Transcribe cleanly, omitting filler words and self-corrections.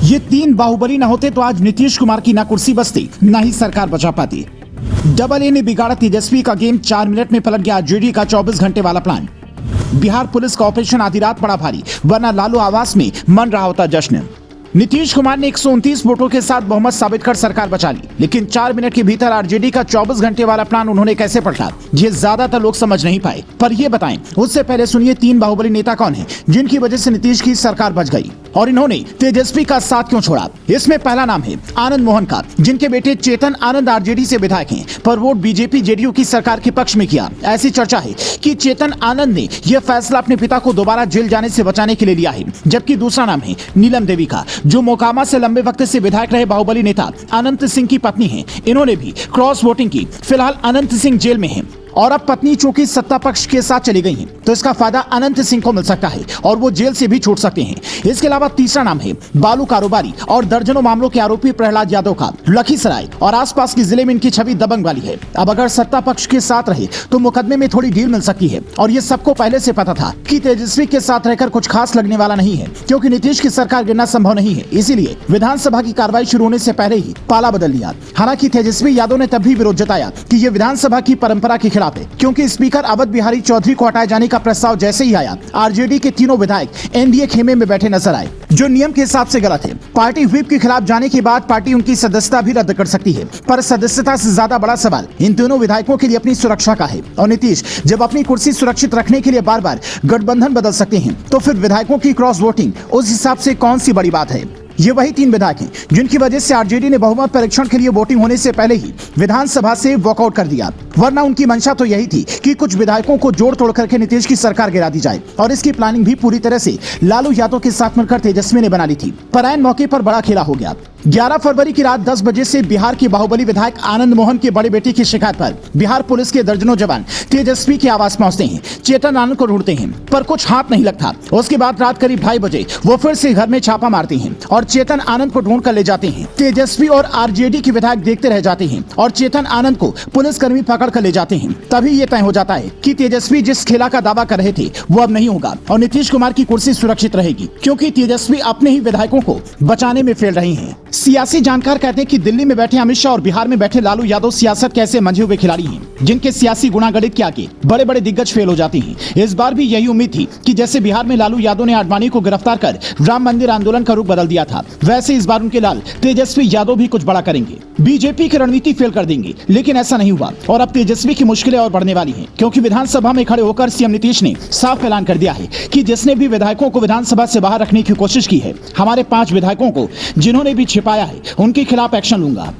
ये तीन बाहुबली न होते तो आज नीतीश कुमार की ना कुर्सी बचती ना ही सरकार बचा पाती। डबल ए ने बिगाड़ा तेजस्वी का गेम, 4 मिनट में पलट गया आरजेडी का 24 घंटे वाला प्लान। बिहार पुलिस का ऑपरेशन आधी रात पड़ा भारी, वरना लालू आवास में मन रहा होता जश्न। नीतीश कुमार ने 129 वोटों के साथ बहुमत साबित कर सरकार बचा ली, लेकिन 4 मिनट के भीतर आरजेडी का 24 घंटे वाला प्लान उन्होंने कैसे पलटा, ये ज्यादातर लोग समझ नहीं पाए। पर ये बताएं, उससे पहले सुनिए तीन बाहुबली नेता कौन हैं, जिनकी वजह से नीतीश की सरकार बच गई और इन्होंने तेजस्वी का साथ क्यों छोड़ा। इसमें पहला नाम है आनंद मोहन का, जिनके बेटे चेतन आनंद आरजेडी से विधायक हैं, पर वोट बीजेपी जेडीयू की सरकार के पक्ष में किया। ऐसी चर्चा है कि चेतन आनंद ने यह फैसला अपने पिता को दोबारा जेल जाने से बचाने के लिए लिया है। जबकि दूसरा नाम है नीलम देवी का, जो मोकामा से लंबे वक्त से विधायक रहे बाहुबली नेता अनंत सिंह की पत्नी हैं। इन्होंने भी क्रॉस वोटिंग की। फिलहाल अनंत सिंह जेल में हैं और अब पत्नी चूंकि सत्ता पक्ष के साथ चली गई हैं, तो इसका फायदा अनंत सिंह को मिल सकता है और वो जेल से भी छूट सकते हैं। इसके अलावा तीसरा नाम है बालू कारोबारी और दर्जनों मामलों के आरोपी प्रहलाद यादव का। लखीसराय और आसपास के जिले में इनकी छवि दबंग वाली है। अब अगर सत्ता पक्ष के साथ रहे तो मुकदमे में थोड़ी ढील मिल सकती है और ये सबको पहले से पता था कि तेजस्वी के साथ रहकर कुछ खास लगने वाला नहीं है, क्योंकि नीतीश की सरकार गिरना संभव नहीं है। इसीलिए विधानसभा की कार्रवाई शुरू होने से पहले ही पाला बदल लिया। हालांकि तेजस्वी यादव ने तब भी विरोध जताया कि ये विधानसभा की परंपरा के खिलाफ है, क्योंकि स्पीकर अवध बिहारी चौधरी को हटाए जाने का प्रस्ताव जैसे ही आया, आरजेडी के तीनों विधायक एनडीए खेमे में बैठे नजर आए, जो नियम के हिसाब से गलत है। पार्टी व्हिप के खिलाफ जाने के बाद पार्टी उनकी सदस्यता भी रद्द कर सकती है, पर सदस्यता से ज्यादा बड़ा सवाल इन दोनों विधायकों के लिए अपनी सुरक्षा का है। और नीतीश जब अपनी कुर्सी सुरक्षित रखने के लिए बार बार गठबंधन बदल सकते हैं, तो फिर विधायकों की क्रॉस वोटिंग उस हिसाब से कौन सी बड़ी बात है। ये वही तीन विधायक हैं जिनकी वजह से आरजेडी ने बहुमत परीक्षण के लिए वोटिंग होने से पहले ही विधानसभा से वॉकआउट कर दिया, वरना उनकी मंशा तो यही थी कि कुछ विधायकों को जोड़ तोड़ करके नीतीश की सरकार गिरा दी जाए। और इसकी प्लानिंग भी पूरी तरह से लालू यादव के साथ मिलकर तेजस्वी ने बना ली थी। पर ऐन मौके पर बड़ा खेला हो गया। 11 फरवरी की रात 10 बजे से बिहार के बाहुबली विधायक आनंद मोहन के बड़े बेटे की शिकायत पर बिहार पुलिस के दर्जनों जवान तेजस्वी के आवास पहुंचते हैं, चेतन आनंद को ढूंढते हैं, पर कुछ हाथ नहीं लगता। उसके बाद रात करीब 2:30 बजे वो फिर से घर में छापा मारते हैं और चेतन आनंद को ढूंढ कर ले जाते हैं। तेजस्वी और आरजेडी के विधायक देखते रह जाते हैं और चेतन आनंद को पुलिसकर्मी पकड़ कर ले जाते हैं। तभी ये तय हो जाता है कि तेजस्वी जिस खेला का दावा कर रहे थे वो अब नहीं होगा और नीतीश कुमार की कुर्सी सुरक्षित रहेगी, क्योंकि तेजस्वी अपने ही विधायकों को बचाने में फेल रहे हैं। सियासी जानकार कहते हैं कि दिल्ली में बैठे अमित शाह और बिहार में बैठे लालू यादव सियासत के ऐसे मंझे हुए खिलाड़ी हैं, जिनके सियासी गुणागणित के आगे बड़े बड़े दिग्गज फेल हो जाते हैं। इस बार भी यही उम्मीद थी कि जैसे बिहार में लालू यादव ने आडवाणी को गिरफ्तार कर राम मंदिर आंदोलन का रुख बदल दिया था, वैसे इस बार उनके लाल तेजस्वी यादव भी कुछ बड़ा करेंगे। बीजेपी की रणनीति फेल कर देंगे, लेकिन ऐसा नहीं हुआ और अब तेजस्वी की मुश्किलें और बढ़ने वाली हैं, क्योंकि विधानसभा में खड़े होकर सीएम नीतीश ने साफ ऐलान कर दिया है कि जिसने भी विधायकों को विधानसभा से बाहर रखने की कोशिश की है, हमारे 5 विधायकों को जिन्होंने भी छिपाया है, उनके खिलाफ एक्शन लूंगा।